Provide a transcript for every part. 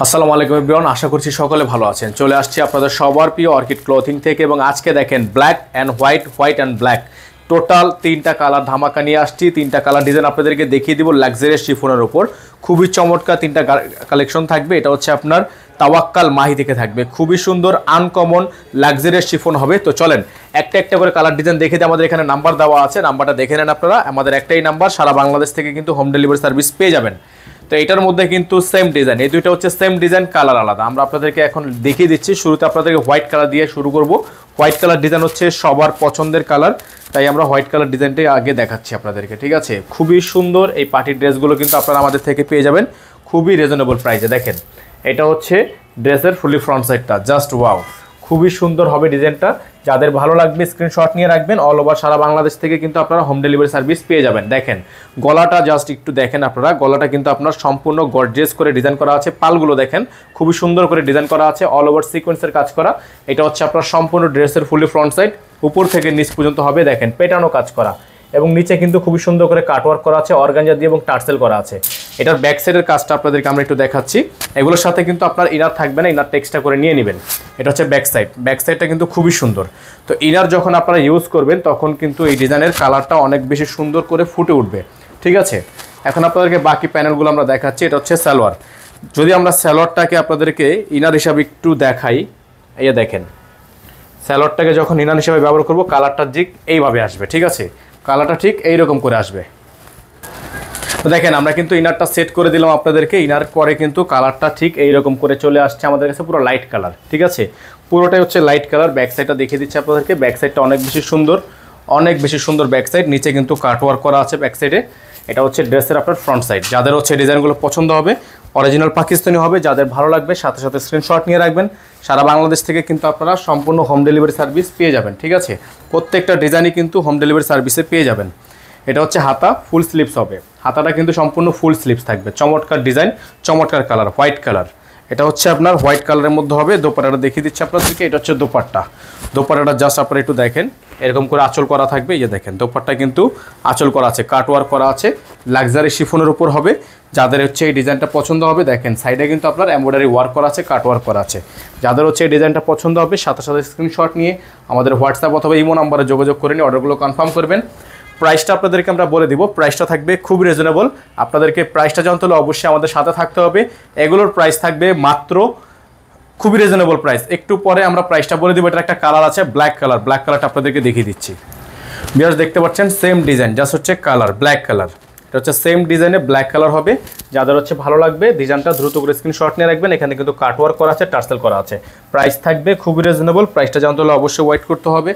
আসসালামু আলাইকুম এভরিওয়ান, আশা করছি সকলে ভালো আছেন। চলে আসছি আপনাদের সবার প্রিয় অর্কিড ক্লথিং থেকে এবং আজকে দেখেন black and white, white and black total তিনটা কালার ধামাকা নিয়ে আসছি। তিনটা কালার ডিজাইন আপনাদেরকে দেখিয়ে দিব লাক্সারিয়াস শিফনের উপর। খুবই চমৎকার তিনটা কালেকশন থাকবে। এটা হচ্ছে আপনার তাওয়াক্কাল মাহি থেকে থাকবে, খুবই সুন্দর আনকমন লাক্সারিয়াস শিফন হবে। তো চলেন একটা একটা করে কালার ডিজাইন দেখে দিই। আমাদের এখানে নাম্বার দেওয়া আছে, নাম্বারটা দেখে নেন আপনারা। আমাদের একটাই নাম্বার, সারা বাংলাদেশ থেকে কিন্তু হোম ডেলিভারি সার্ভিস পেয়ে যাবেন। তো এটার মধ্যে কিন্তু সেম ডিজাইন, এই দুইটা হচ্ছে সেম ডিজাইন, কালার আলাদা। আমরা আপনাদেরকে এখন দেখিয়ে দিচ্ছি। শুরুতে আপনাদেরকে হোয়াইট কালার দিয়ে শুরু করব। হোয়াইট কালার ডিজাইন হচ্ছে সবার পছন্দের কালার, তাই আমরা হোয়াইট কালার ডিজাইনটাই আগে দেখাচ্ছি আপনাদেরকে, ঠিক আছে? খুবই সুন্দর এই পার্টির ড্রেসগুলো কিন্তু আপনারা আমাদের থেকে পেয়ে যাবেন খুবই রিজনেবল প্রাইসে। দেখেন এটা হচ্ছে ড্রেসের ফুলি ফ্রন্ট সাইডটা, জাস্ট ওয়াও, খুবই সুন্দর হবে ডিজাইনটা। যাদের ভালো লাগবে স্ক্রিনশট নিয়ে রাখবেন। অল ওভার সারা বাংলাদেশ থেকে কিন্তু আপনারা হোম ডেলিভারি সার্ভিস পেয়ে যাবেন। দেখেন গলাটা জাস্ট একটু দেখেন আপনারা, গলাটা কিন্তু আপনার সম্পূর্ণ গর্জিয়াস করে ডিজাইন করা আছে। পালগুলো দেখেন খুবই সুন্দর করে ডিজাইন করা আছে, অল ওভার সিকোয়েন্সের কাজ করা। এটা হচ্ছে আপনার সম্পূর্ণ ড্রেসের ফুলি ফ্রন্ট সাইড, উপর থেকে নিচ পর্যন্ত হবে। দেখেন পেটানো কাজ করা এবং নিচে কিন্তু খুবই সুন্দর করে কাটওয়ার্ক করা আছে, অর্গানজা দিয়ে এবং টার্সেল করা আছে। এটার ব্যাক সাইডের কাজটা আপনাদেরকে আমরা একটু দেখাচ্ছি। এগুলোর সাথে কিন্তু আপনার ইনার থাকবে না, ইনারটা এক্সট্রা করে নিয়ে নেবেন। এটা হচ্ছে ব্যাক সাইড, ব্যাক সাইডটা কিন্তু খুবই সুন্দর। তো ইনার যখন আপনারা ইউজ করবেন তখন কিন্তু এই ডিজাইনের কালারটা অনেক বেশি সুন্দর করে ফুটে উঠবে, ঠিক আছে? এখন আপনাদেরকে বাকি প্যানেলগুলো আমরা দেখাচ্ছি। এটা হচ্ছে সালোয়ার। যদি আমরা সালোয়ারটাকে আপনাদেরকে ইনার হিসাবে একটু দেখাই, এই দেখেন সালোয়ারটাকে যখন ইনার হিসাবে ব্যবহার করব কালারটা ঠিক এইভাবে আসবে, ঠিক আছে? কালারটা ঠিক এইরকম করে আসবে। তো দেখেন আমরা কিন্তু ইনারটা সেট করে দিলাম আপনাদেরকে। ইনার পরে কিন্তু কালারটা ঠিক এইরকম করে চলে আসছে আমাদের কাছে, পুরো লাইট কালার, ঠিক আছে? পুরোটাই হচ্ছে লাইট কালার। ব্যাক সাইডটা দেখিয়ে দিচ্ছি আপনাদেরকে। ব্যাক সাইডটা অনেক বেশি সুন্দর, অনেক বেশি সুন্দর ব্যাক সাইড। নিচে কিন্তু কাটওয়ার্ক করা আছে ব্যাক সাইডে। এটা হচ্ছে ড্রেসের আপনার ফ্রন্ট সাইড। যাদের হচ্ছে ডিজাইনগুলো পছন্দ হবে, অরিজিনাল পাকিস্তানি হবে, যাদের ভালো লাগবে সাথে সাথে স্ক্রিনশট নিয়ে রাখবেন। সারা বাংলাদেশ থেকে কিন্তু আপনারা সম্পূর্ণ হোম ডেলিভারি সার্ভিস পেয়ে যাবেন, ঠিক আছে? প্রত্যেকটা ডিজাইনই কিন্তু হোম ডেলিভারি সার্ভিসে পেয়ে যাবেন। এটা হচ্ছে হাতা, ফুল স্লিভস হবে। হাতাটা কিন্তু সম্পূর্ণ ফুল স্লিভস থাকবে। চমৎকার ডিজাইন, চমৎকার কালার, হোয়াইট কালার। এটা হচ্ছে আপনার হোয়াইট কালারের মধ্যে হবে। দোপাট্টাটা দেখিয়ে দিচ্ছি আপনাদেরকে। এটা হচ্ছে দোপাট্টা। দোপাট্টাটা জাস্ট আপনারা একটু দেখেন, এরকম করে আঁচল করা থাকবে। এই যে দেখেন দোপাট্টা কিন্তু আঁচল করা আছে, কাটওয়ার্ক করা আছে, লাক্সারি শিফনের উপর হবে। যাদের হচ্ছে এই ডিজাইনটা পছন্দ হবে, দেখেন সাইডে কিন্তু আপনার এমব্রয়ডারি ওয়ার্ক করা আছে, কাটওয়ার্ক করা আছে। যাদের হচ্ছে এই ডিজাইনটা পছন্দ হবে সাথে সাথে স্ক্রিনশট নিয়ে আমাদের হোয়াটসঅ্যাপ অথবা ইমো নাম্বারে যোগাযোগ করে নিয়ে অর্ডারগুলো কনফার্ম করবেন। প্রাইসটা আপনাদেরকে আমরা বলে দিব। প্রাইসটা থাকবে খুব রিজনেবল। আপনাদেরকে প্রাইসটা জানতে হলে অবশ্যই আমাদের সাথে থাকতে হবে। এগুলোর প্রাইস থাকবে মাত্র খুবই রিজনেবল প্রাইস। একটু পরে আমরা প্রাইসটা বলে দিব। এটা একটা কালার আছে ব্ল্যাক কালার, ব্ল্যাক কালারটা আপনাদেরকে দেখিয়ে দিচ্ছি। ভিউয়ার্স দেখতে পাচ্ছেন সেম ডিজাইন, জাস্ট হচ্ছে কালার ব্ল্যাক কালার। এটা হচ্ছে সেম ডিজাইনে ব্ল্যাক কালার হবে। যাদের হচ্ছে ভালো লাগবে ডিজাইনটা দ্রুত করে স্ক্রিনশট নিয়ে রাখবেন। এখানে কিন্তু কাটওয়ার্ক করা আছে, টার্সেল করা আছে। প্রাইস থাকবে খুবই রিজনেবল। প্রাইসটা জানতে হলে অবশ্যই ওয়েট করতে হবে।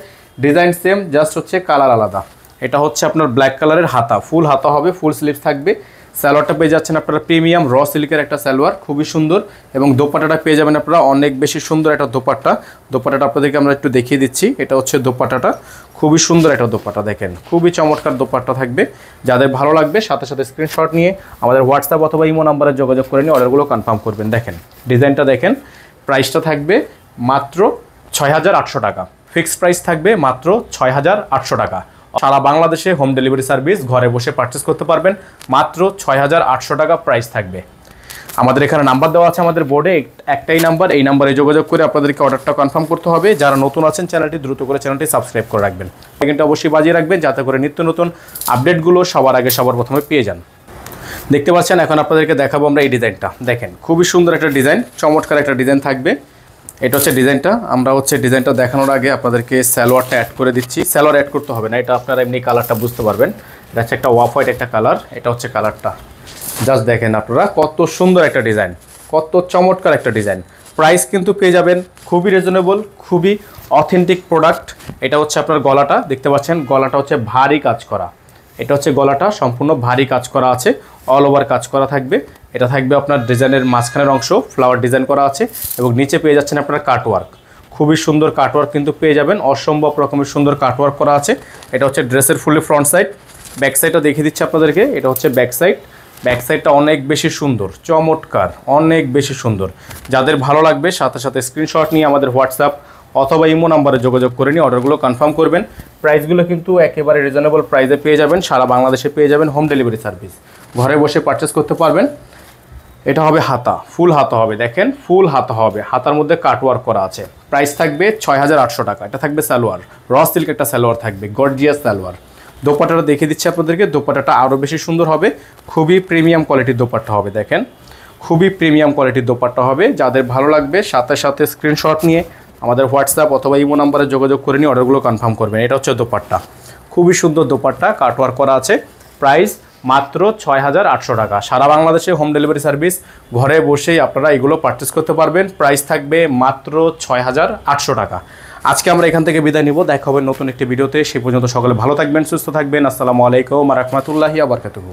ডিজাইন সেম, জাস্ট হচ্ছে কালার আলাদা। এটা হচ্ছে আপনার ব্ল্যাক কালারের হাতা, ফুল হাতা হবে, ফুল স্লিভস থাকবে। সালোয়ারটা পেয়ে যাচ্ছেন আপনারা প্রিমিয়াম র সিল্কের একটা সালোয়ার, খুবই সুন্দর। এবং দোপাট্টাটা পেয়ে যাবেন আপনারা অনেক বেশি সুন্দর একটা দোপাট্টা। দোপাট্টাটা আপনাদেরকে আমরা একটু দেখিয়ে দিচ্ছি। এটা হচ্ছে দোপাট্টাটা, খুবই সুন্দর একটা দোপাট্টা। দেখেন খুবই চমৎকার দোপাট্টা থাকবে। যাদের ভালো লাগবে সাথে সাথে স্ক্রিনশট নিয়ে আমাদের হোয়াটসঅ্যাপ অথবা ইমো নাম্বারে যোগাযোগ করে নিয়ে অর্ডারগুলো কনফার্ম করবেন। দেখেন ডিজাইনটা দেখেন। প্রাইসটা থাকবে মাত্র ৬,৮০০ টাকা। ফিক্সড প্রাইস থাকবে মাত্র ৬,৮০০ টাকা। সারা বাংলাদেশে হোম ডেলিভারি সার্ভিস ঘরে বসে পারচেস করতে পারবেন। মাত্র ৬,৮০০ টাকা প্রাইস থাকবে। আমাদের এখানে নাম্বার দেওয়া আছে আমাদের বোর্ডে, একটাই নাম্বার। এই নাম্বারে যোগাযোগ করে আপনাদেরকে অর্ডারটা কনফার্ম করতে হবে। যারা নতুন আছেন চ্যানেলটি দ্রুত করে চ্যানেলটি সাবস্ক্রাইব করে রাখবেন। কিন্তু অবশ্যই বাজিয়ে রাখবেন যাতে করে নিত্য নতুন আপডেটগুলো সবার আগে সবার প্রথমে পেয়ে যান। দেখতে পাচ্ছেন এখন আপনাদেরকে দেখাবো আমরা এই ডিজাইনটা। দেখেন খুবই সুন্দর একটা ডিজাইন, চমৎকার একটা ডিজাইন থাকবে। এটা হচ্ছে ডিজাইনটা। আমরা হচ্ছে ডিজাইনটা দেখানোর আগে আপনাদেরকে সালোয়ারটা অ্যাড করে দিচ্ছি। সালোয়ার অ্যাড করতে হবে না, এটা আপনারা এমনি কালারটা বুঝতে পারবেন। এটা হচ্ছে একটা অফ হোয়াইট একটা কালার। এটা হচ্ছে কালারটা, জাস্ট দেখেন আপনারা কত সুন্দর একটা ডিজাইন, কত চমৎকার একটা ডিজাইন। প্রাইস কিন্তু পেয়ে যাবেন খুবই রিজনেবল, খুবই অথেন্টিক প্রোডাক্ট। এটা হচ্ছে আপনার গলাটা দেখতে পাচ্ছেন, গলাটা হচ্ছে ভারী কাজ করা। এটা হচ্ছে গলাটা সম্পূর্ণ ভারী কাজ করা আছে, অল ওভার কাজ করা থাকবে। এটা থাকবে আপনার ডিজাইনের মাঝখানের অংশ ফ্লাওয়ার ডিজাইন করা আছে এবং নিচে পেয়ে যাচ্ছেন আপনার কাটওয়ার্ক। খুবই সুন্দর কাটওয়ার্ক কিন্তু পেয়ে যাবেন, অসম্ভব রকমের সুন্দর কাটওয়ার্ক করা আছে। এটা হচ্ছে ড্রেসের ফুলি ফ্রন্ট সাইড। ব্যাক সাইডটা দেখিয়ে দিচ্ছি আপনাদেরকে। এটা হচ্ছে ব্যাক সাইড। ব্যাক সাইডটা অনেক বেশি সুন্দর, চমৎকার, অনেক বেশি সুন্দর। যাদের ভালো লাগবে সাথে সাথে স্ক্রিনশট নিয়ে আমাদের হোয়াটসঅ্যাপ অথবা ইমো নাম্বারে যোগাযোগ করে নিয়ে অর্ডারগুলো কনফার্ম করবেন। প্রাইসগুলো কিন্তু একেবারে রিজনেবল প্রাইসে পেয়ে যাবেন। সারা বাংলাদেশে পেয়ে যাবেন হোম ডেলিভারি সার্ভিস। ঘরে বসে পারচেস করতে পারবেন। এটা হবে হাতা, ফুল হাতা হবে, দেখেন ফুল হাতা হবে, হাতার মধ্যে কাটওয়ার্ক করা আছে। প্রাইস থাকবে 6800 টাকা। এটা থাকবে সালোয়ার, র সিল্ক একটা সালোয়ার থাকবে, গর্জিয়াস সালোয়ার। দোপাট্টাটা দেখিয়ে দিচ্ছি আপনাদেরকে, দোপাট্টাটা আরও বেশি সুন্দর হবে, খুবই প্রিমিয়াম কোয়ালিটির দোপাট্টা হবে। দেখেন খুবই প্রিমিয়াম কোয়ালিটির দোপাট্টা হবে। যাদের ভালো লাগবে সাথে সাথে স্ক্রিনশট নিয়ে আমাদের হোয়াটসঅ্যাপ অথবা ইমো নাম্বারে যোগাযোগ করে নিয়ে অর্ডারগুলো কনফার্ম করবেন। এটা হচ্ছে দোপাট্টা, খুবই সুন্দর দোপাট্টা, কাটওয়ার্ক করা আছে। প্রাইস মাত্র 6800 টাকা। সারা বাংলাদেশে হোম ডেলিভারি সার্ভিস, ঘরে বসেই আপনারা এগুলো পারচেস করতে পারবেন। প্রাইস থাকবে মাত্র 6800 টাকা। আজকে আমরা এখান থেকে বিদায় নিব, দেখা হবে নতুন একটি ভিডিওতে। সে পর্যন্ত সকলে ভালো থাকবেন, সুস্থ থাকবেন। আসসালামু আলাইকুম ওয়া রাহমাতুল্লাহি ওয়া বারাকাতুহু।